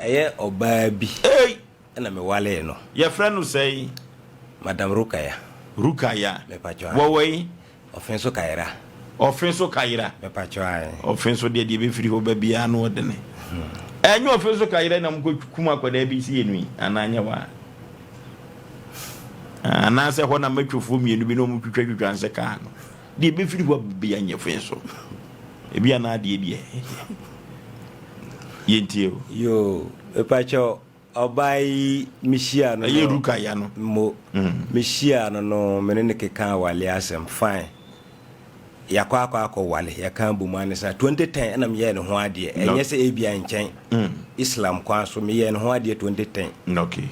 ɛyɛ ɔbaa bi ɛna me wale no your friend no say Madam Rukaya me pacho wo way offenso kaira me pacho ai offenso de be firi ho ba bia no de ne enyo offenso kaira na mko kuma kwada bi si enu ananya wa ana se ho na matwofo mienu bi no mu twitwa nse ka no de be firi ho bia nya offenso e bia na de yentie yo me pacho obai mishia no ye Rukaya no mo mishia no menene keka wale asem fine yakwa wale yakan bu mane sa 2010 na me ye ne ho ade enye se ebia nchen Islam kwa so me ye ne ho ade 2010 okay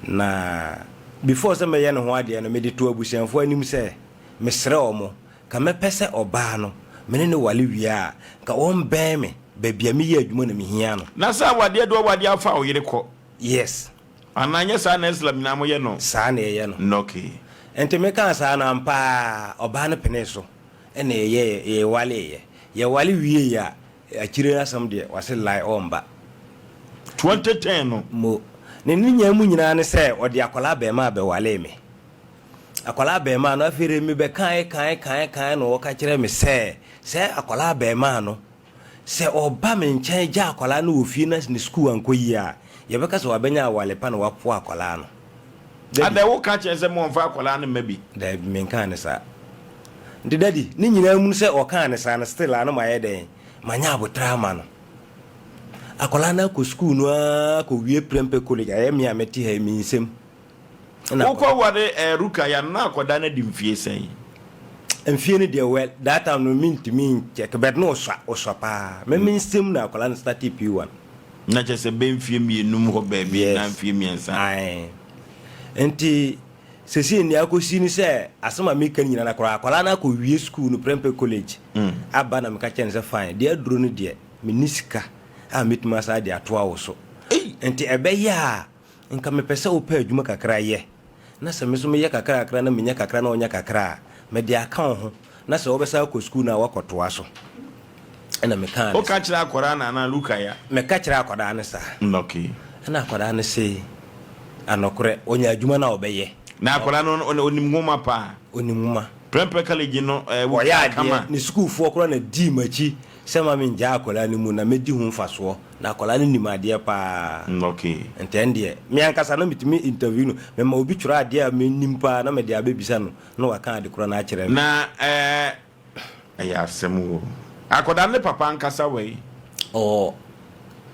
na before se me ye ne ho ade no me de to abusianfo anim se me sere omo ka me pese oba no menene wale wia ka won ben me babia me ye adwuma na me hia no na sa wade do wade afa o yire ko yes ananya sa na Islam na mo ye no sa na ye no okay ente me kan sa na mpa oba no pene so ene ye wale wie ya akire asam de wase lai omba 2010 no mo ne nya mu nyina ne se ode akola be ma be wale me akola be ma no afire mi be kan no woka kire me se akola be ma no se oba me nchen ja akola no ofie na ni school ankoyi a ye beka so wabenya wale pa no wapo akola no ada wo ka kire se mo mfa akola no mabi da me kan ne sa ndi daddy ni nyina mu se o kan ne sa na still anu ma ye den manya abotra ma no akola na ko school no ko wie prempe college aye me ameti ha mi nsem na ko wade Rukaya na akoda na di mfie sen mfie ni de well that time no mint check but no so pa me nsem na akola na start P1 na che se be mfie mienum ho ba bi na mfie miensa ai enti sesi ni akosi ni se asema me kan nyina na akola na ko wie school no prempe college aba na me ka chen se fine de aduro no de me nisika a mituma sa de atoa wo so enti ebe ya nka me pese wo pa adwuma kakra ye na se me so me ye kakra na me nya kakra na onya kakra me de aka ho na se wo be sa ko school na wakotoa so ena me kan o ka kira akora na Rukaya me ka kira akoda ne sa okay na akoda ne se anokore onya adwuma na obeye na akola no onimuma pa onimuma prempe college no wo kama ni school fo akora na di machi sema me nja akola ni mu na medi hu mfaso na akola ni nimade pa okay entende me ankasa no mitimi interview no me ma obi twura ade a me nimpa na me de abebisa no no waka ade kora na akere na aya semu akoda ne papa ankasa we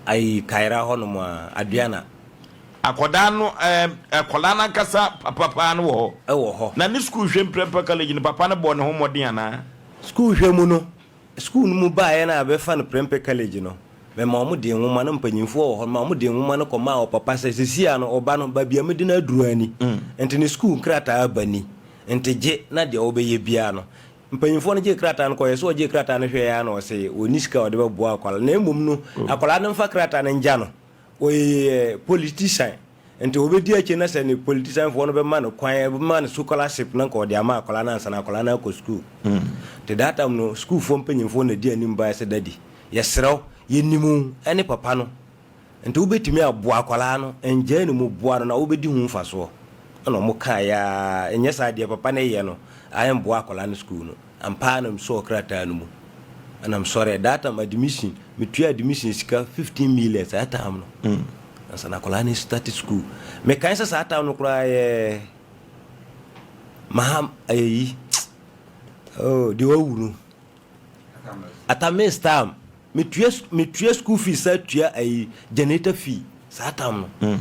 ai kaira hono mo aduana akoda no akola na kasa papa no wo ho na ni school hwem prempe college ni papa no bo ne ho modin ana school hwemu no school mu ba ya na be fa no prempe college no me ma mu de nwuma no mpanyimfo wo ho ma mu de nwuma no koma o papa sisia no oba no ba bia medi na duruani enti ni school krata abani enti je na de obeye bia no mpanyimfo no je krata no ko yeso je krata no hwe ya no se oniska ode be boa akwala na emum no akwala no mfa krata no nja no oye politician enti obedi ache na se ni politician fo no be man kwan be man scholarship na ko de ama akwala na nsa na akwala na ko school te data no school fo mpanyimfo na di anim ba se dadi yesrew yenimu ene papa no enti obetimi aboa akwala no enje ni mu boa no na obedi hu mfaso no mo kan ya enye sa de papa na ye no ayem boa akwala no school no ampa na mso krata no mu and I'm sorry that am admission me tu admission sika 15 million at time no asa na akwala ni start school me kan sa time no kura maham ayi de wawuru atame stam me tu school fees sa tu ayi generator fee sa time no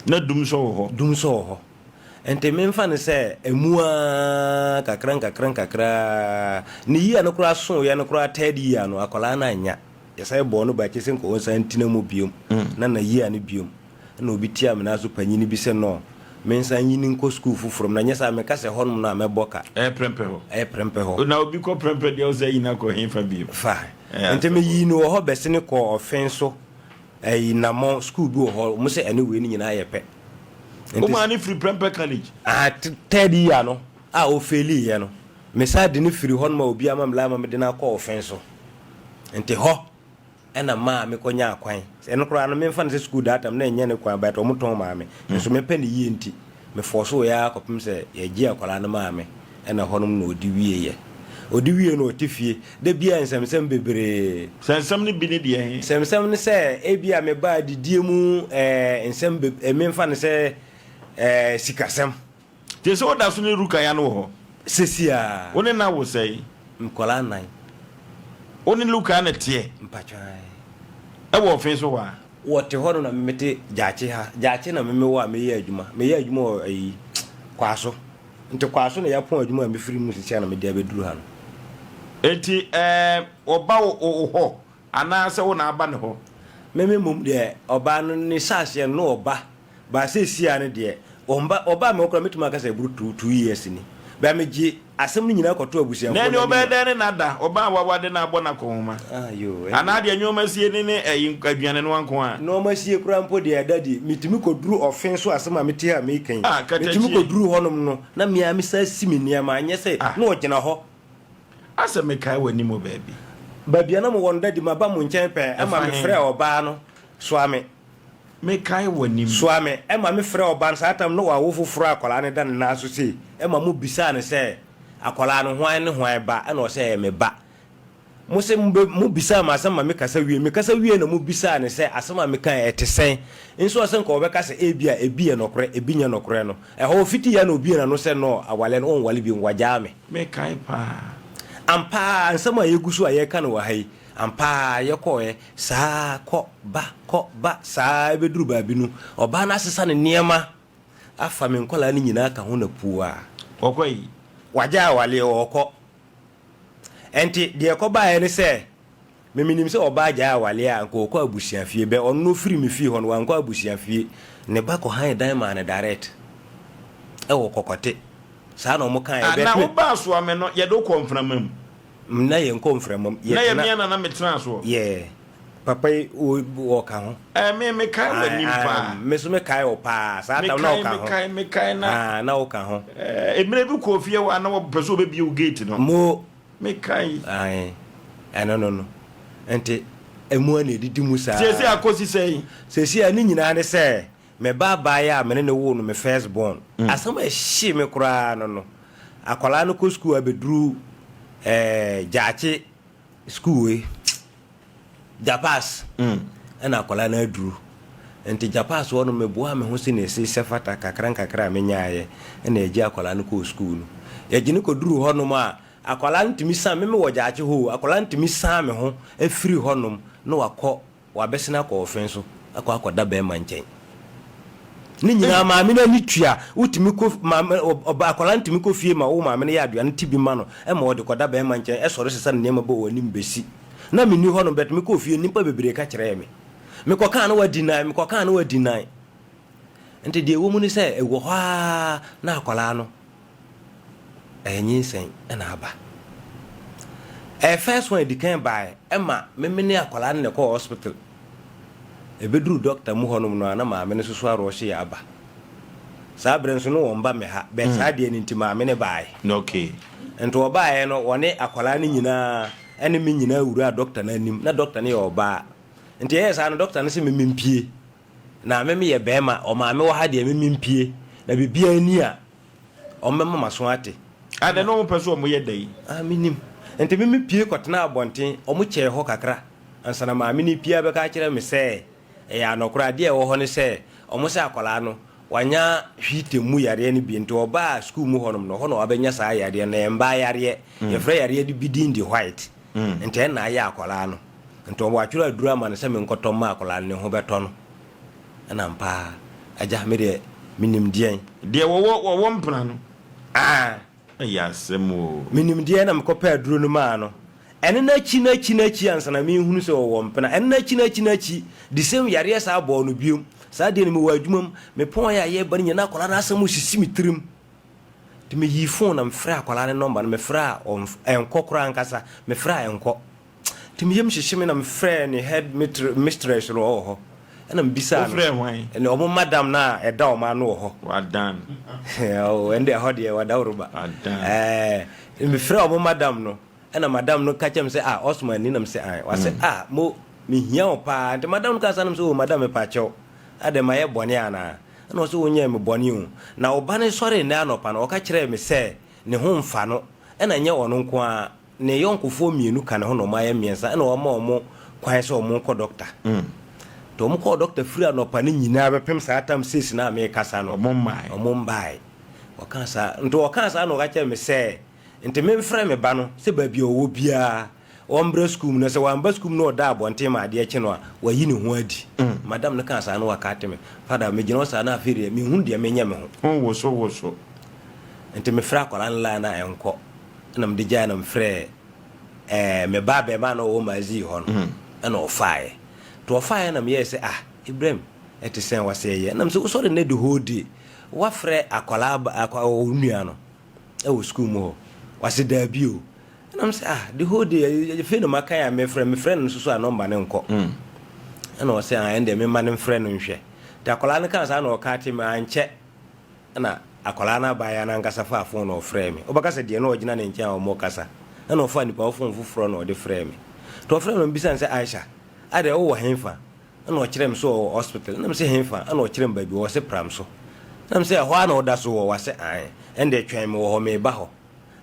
na dum so ho ente me mfa ne se emua kakran ni yi no kura so ye no kura tedi ya no akola na anya ye sai bo no ba ke sen ko san tina mu biom na yi ane biom na obi tia me na so panyini bi se no men san yini nko school from na nya sa me ka se honum na me boka prempe ho na obi ko prempe de o say na ko hin fa biom fa ente me yi no ho be se ne ko offenso na mo school bi ho mo se anyway ni nyina ye pe o mani free prempe college third year no o faili ye no me sa de ni free hon ma obi ama mla ma me de na call offense ente ho ɛna maa me konya akwan ɛno koraa no memfa no sɛ school datam na ɛnyɛ ne kwan but ɔmo tɔn maa me nso mepɛ ne yie nti me force wo ya akɔpem sɛ yɛgye akwala no maa me ɛna hɔnom na ɔdi wie no ɔte fie da bia nsɛmsɛm bebree sɛnsɛm no bi ne deɛ sɛmsɛm no sɛ ebia me ba didie mu nsɛm memfa no sɛ sikasɛm te sɛ woda so ne ruka ya no wɔ hɔ sesia wo ne na wo sɛe nkɔla nan wo ne luka ne teɛ mpatwan ɛwɔ ɔfe so hɔ a wɔte hɔ no na memete gyakye na meme wɔ a meyɛ adwuma wɔ ayi kwaso nti kwaso na yɛpɔn adwuma a mefiri mu sisia na mede abɛduru ha no enti ɔba wo hɔ anaasɛ wo na aba ne hɔ meme mom deɛ ɔba no ne saaseɛ no ɔba ba sɛ sia no deɛ ɔba me wokora metumi aka sɛ buru 2 years ni ba megye asɛm no nyinaa kɔto abusuafo na ne ɔbɛdɛ ne nada ɔba wawade na abɔ na kɔhoma anaa deɛ nyɔma sie ne aduane no wanko a na ɔma sie kora mpo deɛ ɛda de metumi kɔduru ɔfen so asɛm a mete a mekan metumi kɔduru hɔnom no na mea me sa si me nneɛma anyɛ sɛ na ɔgyina hɔ asɛ mekae w'anim baabi baabia na mowɔ no da di maba mo nkyɛn pɛ ɛma mefrɛ ɔbaa no soa me mekae w'anim soa me ɛma mefrɛ ɔbaa no saa tam na wawo foforɔ akɔlaa ne da ne naa so sei ɛma mo bisaa ne sɛ akɔlaa no hwan ne hwan ba ɛna ɔsɛ me ba mo sɛ mo bisaa ma asɛm ma mekasa wie na mo bisaa ne sɛ asɛm a meka ɛte sɛn nso ɔsɛ nka ɔbɛka sɛ ebi yɛ nɔkorɛ ebi nyɛ nɔkorɛ no ɛhɔ fiti ya na obi na no sɛ no awale no ɔnwale bi nwagyaa me mekae paa ampa nsɛm a yɛgu so a yɛka no wɔ ha yi ampa yɛkɔɛ saa kɔ ba saa ɛbɛduru baabi no ɔbaa no asesa ne nneɛma afa me nkɔlaa no nyinaa ka ho na puu a ɔkɔ yi wagya awale ɔkɔ ɛnti deɛ ɛkɔbaeɛ ne sɛ memenim sɛ ɔbaa gyaa awale a nka ɔkɔ abusuafie bɛ ɔno no firi me fie hɔ no wankɔ abusuafie ne ba kɔhan dan ma ne direct ɛwɔ kɔkɔte saa na ɔmo kan ɛbɛ na wobaa so ame no yɛde wokɔ mframa mu na yɛnkɔ mframa mu na yɛmia na metena so yɛ papa yi wɔka ho mekae w'anim paa me so mekae wɔ paa saa tam na wɔka ho mekae na wɔka ho mmerɛ bi kɔɔ fie hɔ a na wɔpɛ sɛ wobɛbie wo gate no mo mekae ɛno no nti ɛmu a na ɛdidi mu saa sɛsɛ akɔsi sɛi sɛsi a ne nyinaa ne sɛ meba baeɛ a mene ne wo no me first born asɛm a ɛhye me koraa no akwaraa no kɔ school a bɛduru gyaakye school wei japas ɛna akwaraa no aduru nti japas hɔ no meboa me ho sɛ ne ɛsi sɛ fata kakra a menyaeɛ ɛna ɛgye akwaraa no kɔɔ school no yɛgye ne kɔduru hɔnom a akwaraa no tumi san meme wɔ gyaakye hɔ akwaraa no tumi san me ho afiri hɔnom na wabɛsena akɔ ɔfen so akɔda bɛɛma nkyɛn ne nyinaa maame no ani tua wotumi kɔ maame akwaraa ntumi kɔ fie ma wo maame no yɛ aduane ti bi ma no ɛma wɔde kɔda bɛɛma nkyɛn ɛsɔre sesa ne nneɛma bɔ wɔ anim bɛsi na menni hɔ no bɛtumi kɔ fie nipa bebree ka kyerɛ me mekɔkaa no wadi nan nti deɛ wɔ mu ne sɛ ɛwɔ hɔ a na akwaraa no ɛnyɛ nsɛn ɛna aba first one di kan bae ɛma meme ne akwaraa no ne kɔ hospital ɛbɛduru doctor mu hɔnom no na maame no soso arɔ hye yɛ aba saa berɛ nso no wɔn ba me ha bɛ saa deɛ no nti maame ne bae okay nti wɔbaeɛ no wɔne akwaraa no nyinaa ɛne me nyinaa wura doctor no anim na doctor no yɛ ɔbaa nti ɛyɛ saa no doctor no sɛ memempie na meme yɛ bɛrima ɔmaame wɔ ha deɛ memempie na biribiara ni a ɔmmɛma maso ate ade no wopɛ so ɔmo yɛ da yi menim nti memepie kɔtena abɔnten ɔmo kyɛɛ hɔ kakra ansa na maame no pia bɛka kyerɛ me sɛ ɛyɛ anɔkora adeɛ ɛwɔ hɔ no sɛ ɔmo sɛ akwaraa no wanya hwite mu yareɛ no bi nti ɔbaa school mu hɔnom no hɔ na wabɛnya saa yareɛ na ɛmba yareɛ yɛfrɛ yareɛ de bi din de white nti ɛna ayɛ akwaraa no nti ɔmo atwerɛ aduru ama no sɛ menkɔtɔ ma akwaraa no ne ho bɛtɔ no ɛna mpaa agya me deɛ menim deɛn deɛ wɔwɔ mpena no ɛyɛ asɛm o menim deɛ na mekɔpɛ aduro no maa no ɛne n'akyi ansana menhunu sɛ wɔwɔ mpena ɛne n'akyi de sɛm yareɛ saa bɔɔ no biom saa deɛ no mewɔ adwuma mu mepɔn yɛ ayɛ ba no nyina akwaraa no asɛm sisi me tirim nti meyii phone na mefrɛ akwaraa no nɔmba no mefrɛ a ɛnkɔ koraa ankasa mefrɛ a ɛnkɔ nti meyam hyehye me na mefrɛ ne head mistress no ɔwɔ hɔ ɛna mbisa no ɔmo madam na ɛda ɔma no wɔ hɔ wadan ɛnde ɛhɔ deɛ wada woroba mefrɛ ɔmo madam no ɛna madam no ka kyɛm sɛ Osman ni nam sɛ wasɛ mo me hia pa de madam ka sanam so madam me pa chew ade maye bone ana na so wonya me bone o na oba ne sori na anopa na o ka kire me se ne ho mfa no na nye ono nko a ne yonkofo mienu ka ne ho no maye miensa na o ma omo kwan se omo ko doctor to omo ko doctor free anopa ne nyina bepem sa atam sis na me kasa no omo mbai o kan sa nto o kan sa na o ka kire me se nti me mfrɛ me ba no se ba bi owo bia ombra school no se wamba school no da abonte ma ade eche no a wayi ne ho adi madam ne kan sa no wakate me fada me gino sa na afiri me hu de me nya me ho wo so nti me fra kwala nla na enko na me de ja na mfrɛ me ba be ma no wo mazi ho no na o fae to o fae na me yese Ibrahim etisen wase ye na me so sorry ne de hodi wa frɛ akwala onua no e wo school mo wase da bio na me say the whole day you feel no makan me friend no so number ne nko na o say ende me man friend no nhwe da akola ne kan sa na o ka ti me anche na akola na ba ya na nkasa fa phone no frame me obaka se de na o gina ne nkia o mo kasa na o fa ni pa o phone fufuro na o de frame me to frame no bisa say Aisha ade o wo henfa na o kire me so hospital na me say henfa na o kire me ba bi o se pram so na me say ho na o da so wo wase ende twen me wo ho me ba ho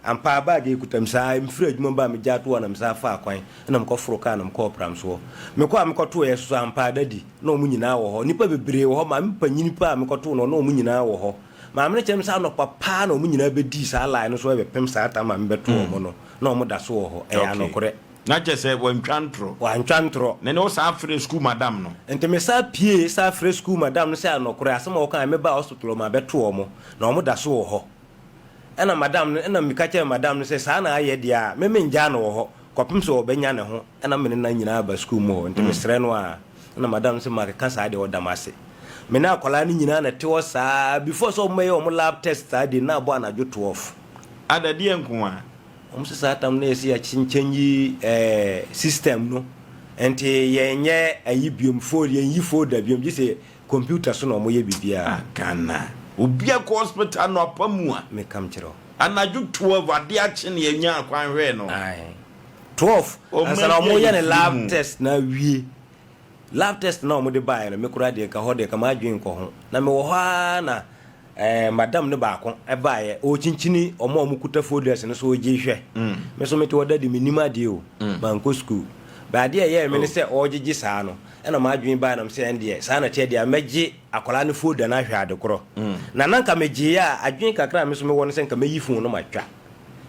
ampa bag ekutam saa mfiri adwuma ba me jato na msa fa akwan na mkoforo ka na mkopram so mekwa mkoto ye so ampa dadi na omu nyina wo ho nipa bebre wo ho ma mpanyini pa mkoto no na omu nyina wo ho ma me chem sa no papa na omu nyina bedi saa line so be pem saa ta ma mbeto wo no na omu da so wo ho anokore na chese wantwantro ne no sa afre school madam no ente me sa pie sa afre school madam no se anokore asema wo kan me ba hospital ma beto wo mo na omu da so wo ho ena madam ena mikache madam no se sa na aye dia me menja no ho kopim so obenya ne ho ena me na nyina ba school mo nti mesre no a ena madam se ma ka sa de odamase me na akola ni nyina na tewo sa before so me yo mo lab test ade na bo anajo 12 ada die nkoa se sa tam na esi a chinchenyi system no enti yenye ayi biom for yenyi folder biom ji se computer so no mo ye bibia kana obia ko hospital no apamu a me kam kiro anaju 12 ade ache ne yenya akwan hwe no 12 asana mo ye ne lab test na wie lab test na mo de bae no me kura de ka ho de ka ma adwen ko ho na me wo ha na madam ne ba ko e bae o chinchini omo kuta folders no so oje hwe me so me to oda de minima de o banko school ba de ye me ne se ojiji saa no ena ma adwen ba na me se ende saa na tie de amagi akola ne folder na hwe ade kro na nanka meji ya adwen kakra me so me won se nka meyi fun no matwa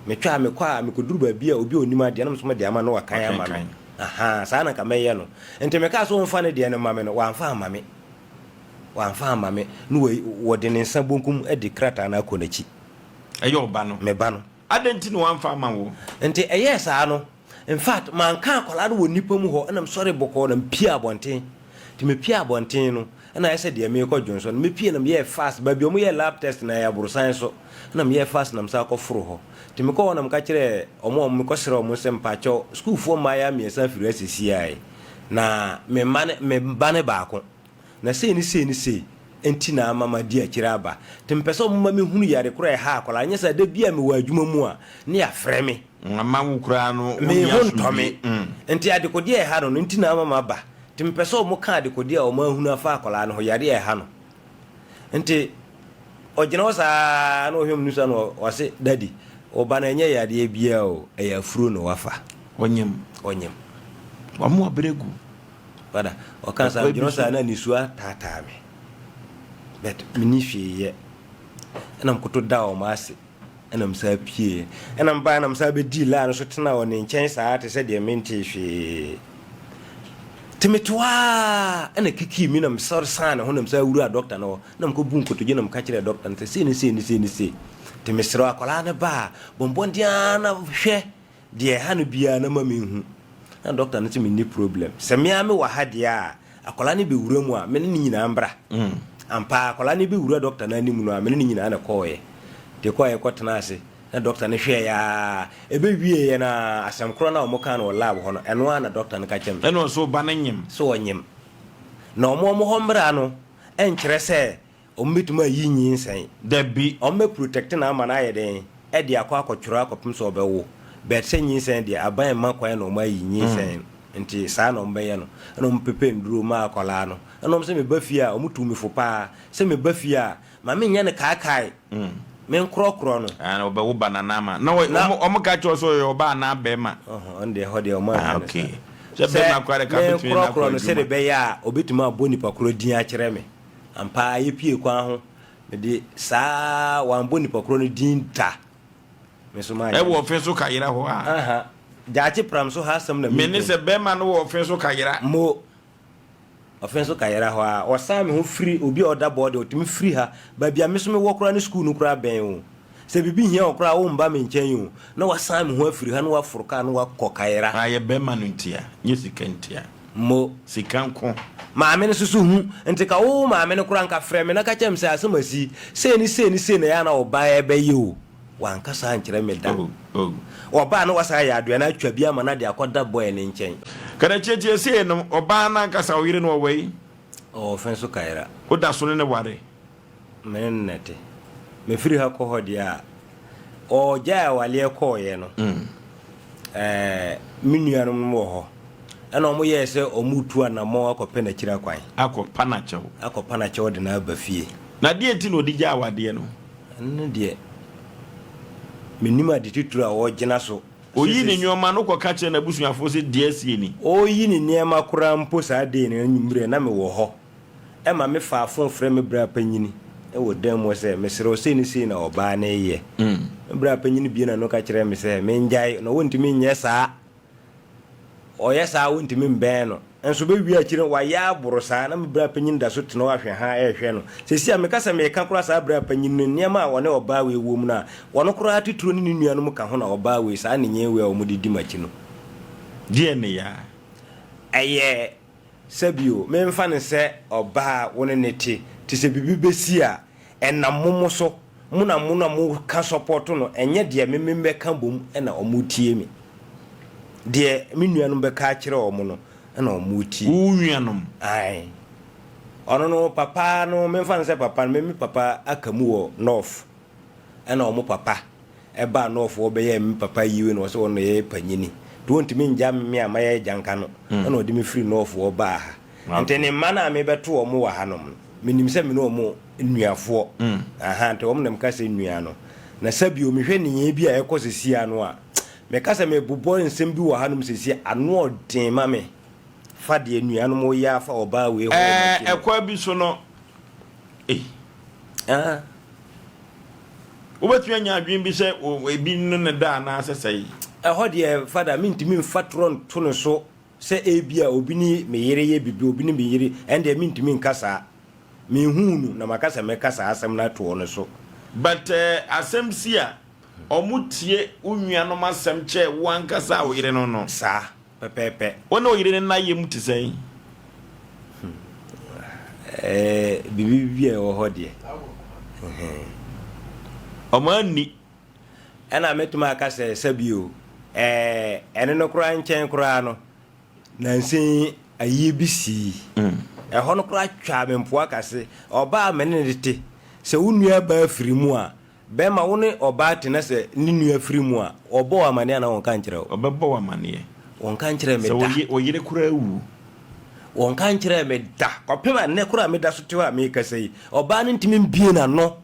me twa me kwa me koduru ba bia obi onima de na me so me de ama no wakan ama no saa na ka meye no ente me ka so mfa ne de ne ma me no wa mfa ama me no wo de ne nsa bonkum e de krata na akonachi eyo ba no me ba no adenti no wa mfa ama wo ente eye saa no in fact man kan akola no nipa mu ho na me sori boko na mpia abonten ti me pia abonten no na ese de me ko jonso me pia na me fast ba bi o mo ye lab test na ya burusan so na me fast na msa ko furu ho ti me ko na mka kire omo me ko sere omo se mpacho school fo ma ya me sa firu asisi ai na me bane ba ko na sei ni enti na mama dia kira ba ti mpese omo ma me hunu yare kura ha akola anya sa de bia me wa adwuma mu a ne ya frɛ me mama wo kura no me hontome enti adekodi e ha no enti na mama ba ti mpese omo ka adekodi a omo hunu afa akola no ho yare e ha no enti ogina wasa no hwem nusa no wase daddy oba na enye yade bia o eya furo no wafa onyem wamu abregu bada o kan sa ogina wasa na nisua tata me bet minifie ye enam koto da o maase enam sa pie enam ba enam sa be di la no so tena o ne nchen sa ate se de menti hwe timetwa ena kiki mi nam sor sana honam sa wura doctor no nam ko bun koto ginam ka kire doctor nte se timesro akola ne ba bombondia na hwe de ha no bia na ma menhu na doctor nte mi ni problem se me ame wa ha de a akola ne be wura mu a me ne nyina mbra ampa akola ne be wura doctor na ni mu no a me ne nyina na koye de koye kotena ase na doctor ne hwe ya ebe wie ye na asem kro na omoka na lab ho no eno na doctor ne ka chem eno so ba na nyem so onyem na omo ho mbra no enkere se ometuma yi nyinsen dabi omme protect na ama na yeden e de akwa akotworo akopim so obewo bet se nyinsen de aban ma kwan na omo yi nyinsen nti saa no mbɛyɛ no ɛna ɔmpepe nduro ma akɔlaa no ɛna ɔm sɛ meba fie a ɔmutu me fo paa sɛ meba fie a ma menyɛ ne kaakae menkorɔkorɔ no ana obawo banana ma na ɔmo ka kyerɛ so yɛ ɔba na bɛma ɔn deɛ hɔ deɛ ɔma okay sɛ bɛma kware ka betumi na korɔkorɔ no sɛ de bɛyɛ a obetumi abɔ nipa korɔ din akyerɛ me ampa yɛpie kwan ho mede saa wambɔ nipa korɔ no din da me so ma ɛwɔ ɔfe so kayera hɔ a gyaakye pram so ha asɛm na me ne sɛ bɛma no wɔ ɔfe so kayera mo ɔfe so kayera hɔ a ɔsan me ho firi obi a ɔda bɔɔde ɔtumi firi ha baabi a me so mewɔ koraa ne school no koraa bɛn o sɛ bibi hia wo koraa womba me nkyɛn o na wasan me ho afiri ha na waforo ka na wakɔ kayera ayɛ bɛma no ntia nyɛ sika ntia mo sika nko maame no susu hu nti ka wo maame no koraa nka frɛ me na ka kyɛm sɛ asɛm asi sei na ya na ɔbaa ɛbɛyɛ o wankasa nkyerɛ me da ɔbaa no wasa yɛ adoa na atwa bi ama na de akɔda bɔɛ ne nkyɛn kada tietie sei no ɔbaa na nkasa wo yere no ɔwɔ yi ɔfɛn so kayera woda so ne ware me nete me firi ha kɔ hɔ deɛ a ɔgya a waleɛ kɔɔyɛ no me nuanom wɔ hɔ ɛna ɔmo yɛɛ sɛ ɔmo tu anammɔ akɔpɛ n'akyiri akwan akɔpa na kyɛw de na aba fie na deɛ nti na ɔde gya awadeɛ no ɛno deɛ menim ade tituro a wɔgyina so oyi ne nneɔma no kɔka kyerɛ n'abusuafoɔ sɛ deɛ asie ni oyi ne nneɛma koraa mpo saa dee no anwummerɛ na mewɔ hɔ ɛma me faafo frɛ me bra panyini ɛwɔ dan mu sɛ mesrɛ sei na ɔbaa ne yɛ me bra panyini bie na no ka kyerɛ me sɛ mengyae na wontumi nyɛ saa ɔyɛ saa wontumi mbɛn no nso bɛwie akyiri wayɛ aboro saa na me bra panyini da so tena wahwɛ ha ɛhwɛ no sɛsi a meka sɛ meka koraa saa bra panyini no nneɛma a wɔne ɔbaa wei wɔ mu no a wɔno koraa tituro ne ne nuanom ka ho na ɔbaa wei saa ne nyɛ wei a wɔmde di makyi no deɛ ne ya ɛyɛ sɛbio memfa ne sɛ ɔbaa wo ne ne te sɛ bibi bɛsi a ɛnam momo so mo na mo ka support no ɛnyɛ deɛ memembɛka bom ɛna ɔmo tie me deɛ me nuanom bɛka kyerɛ ɔmo no ɛna ɔmo tie wo nuanom ai ɔno no papa no memfa ne sɛ papa no me papa aka mu wɔ north ɛna ɔmo papa ɛba north wɔbɛyɛ me papa yiwe no ɔsɛ ɔno yɛ panyini to wontumi ngya me a mayɛ gyanka no ɛna ɔde me firi north wɔbaa ha nti ne mma no a mebɛto ɔmo wɔ hanom no menim sɛ me ne ɔmo nnuafoɔ nti ɔmo nam ka sɛ nnua no na sɛbio mehwɛ nenyɛ bi a ɛkɔ sesia no a meka sɛ mebobɔ nsɛm bi wɔ hanom sesia ano ɔden ma me fa deɛ nnuanom yɛ afa ɔbaa wei hɔ ɛkwa bi so no wobɛtumi anya adwen bi sɛ ebi no ne da anaasɛ sɛi ɛhɔ deɛ fada mentumi mfa torɔ nto no so sɛ ebi a obi ni me yere yɛ bibi obi ni me yere ɛndeɛ mentumi nka saa mehu no na maka sɛ meka saa asɛm no atoɔ no so but asɛm si a ɔmo tie wo nuanom asɛm kyɛ wankasa a wo yere no no saa pɛpɛpɛ wɔne wo yere no na yɛ mu te sɛn bibi a ɛwɔ hɔ deɛ ɔmo ani ɛna metumi aka sɛ sɛbio ɛne no koraa nkyɛn koraa no nansen ayie bi sii ɛhɔ no koraa twa me mpoa kase ɔbaa mene ne te sɛ wo nua baa firi mu a bɛma wo ne ɔbaa te na sɛ ne nua firi mu a ɔbɔ amaneɛ na wɔnka nkyerɛ wo ɔbɛbɔ amaneɛ wɔnka nkyerɛ me da ɔyere koraa wu wɔnka nkyerɛ me da kɔpem a nnɛ koraa meda so tew a mekasa yi ɔbaa no ntimi mbie n'ano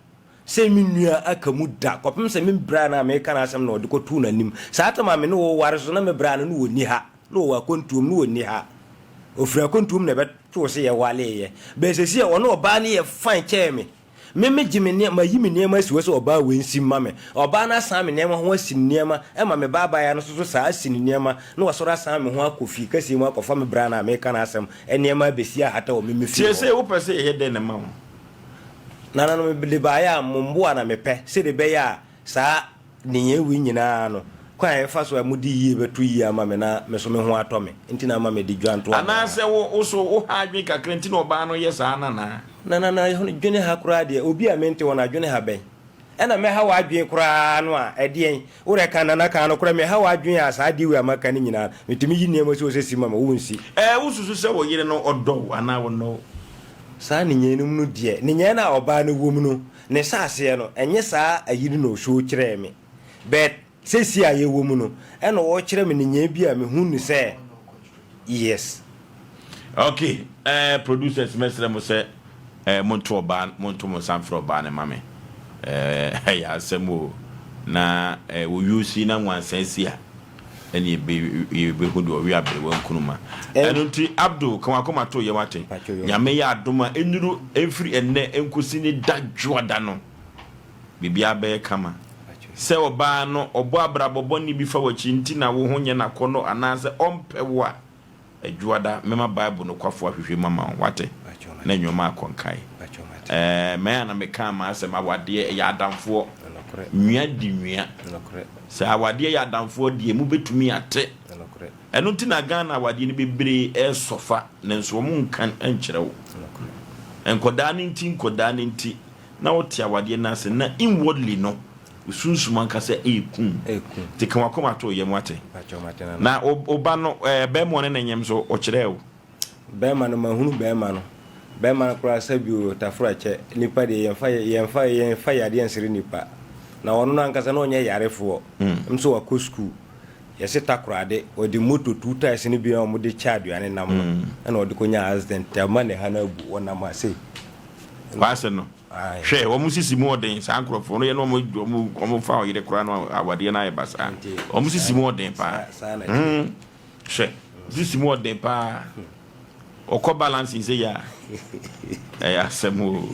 sɛ me nua aka mu da kɔpem sɛ me bra na meka na asɛm na ɔde kɔtu n'anim saa tama me ne wo ware so na me bra no no wɔ ni ha na ɔwɔ akɔntuom no wɔ ni ha ofiri akɔntuom na ɛbɛtoo sɛ yɛwaleyɛ bɛsɛsi a ɔne ɔbaa no yɛ fan kyɛɛ me gye me nneɛma yi me nneɛma asi wɔ sɛ ɔbaa wɔ nsi ma me ɔbaa no asan me nneɛma ho asi nneɛma ɛma me baabaya no so saa asi nneɛma na wɔsɔre asan me ho akɔ fie kasi mu akɔfa me bra na meka na asɛm nneɛma bɛsi ahata wɔ me fie tie sɛ wopɛ sɛ yɛyɛ dɛn ne ma wo nana no me baayɛ a momboa na mepɛ sɛ de bɛyɛ a saa nenyɛ wi nyinaa no kwan ɛfa so a mudi yie bɛto yie ama me na me so me ho atɔ me nti na ama me di dwanto anaasɛ wo so wo ha adwen kakra nti na ɔbaa no yɛ saa nana dwene ha koraa deɛ obi a mente wɔ na adwene ha bɛn ɛna me ha wɔ adwen koraa no a ɛdeɛn worɛ ka nana ka no koraa me ha wɔ adwen a saa diwe amaka no nyinaa metumi yi nneɛma sɛ wo sɛ si ma ma wo nsi wo susu sɛ wo yere no ɔdɔ anaa wo no saa nenyɛ no mu no deɛ nenyɛ no a ɔbaa no wɔ mu no ne saaseɛ no ɛnyɛ saa ayiri na ɔhyɛ kyerɛɛ me but sɛsi a yɛwɔ mu no ɛna wɔkyerɛ me nenyɛ bi a mehu ne sɛ yes. Okay, producers mesre mo say monto ban monto mo sanfro ban ne mame ya asemo na wo yusi na nwansansi a ene be hodo wi abere wankunuma eno nti Abdul kama to ye wate nyame ya adoma enuru enfiri enne enkosi ni dadwoda no bibia be kama se oba no obo abrabobɔ ni bi fa wachi nti na wo ho nye na kono anase ompewo a adwoda mema bible no kwafo ahwehwe mama wate na nyoma akonkai me ana meka ma asem awade ya adamfo nwia di nwia sa awade ya adamfo die mu betumi ate eno nti na Ghana awade ni bebre sofa nenso mu nkan enkyerɛwo enkoda ne nti na wote awade na ase na inwardly no usunsuma nka se ekun te kan wakoma to yem wate na oba no be mo ne nyem so o kyerɛwo be ma no mahunu be ma no kura sabio tafura che nipa de yemfa yade ensere nipa na wono no ankasa na onye yarefo mso wa ko school yesi takurade odi moto 2 times ni bia mo de chaduane nam no na odi konya accident te ma ne hanabu wona ma sei kwase no hwe wo musisi mu oden sa ankrofo no ye no mo fa oyire kura no awade na ye basa wo musisi mu oden pa hwe musisi mu oden pa okọ balance nse ya asemo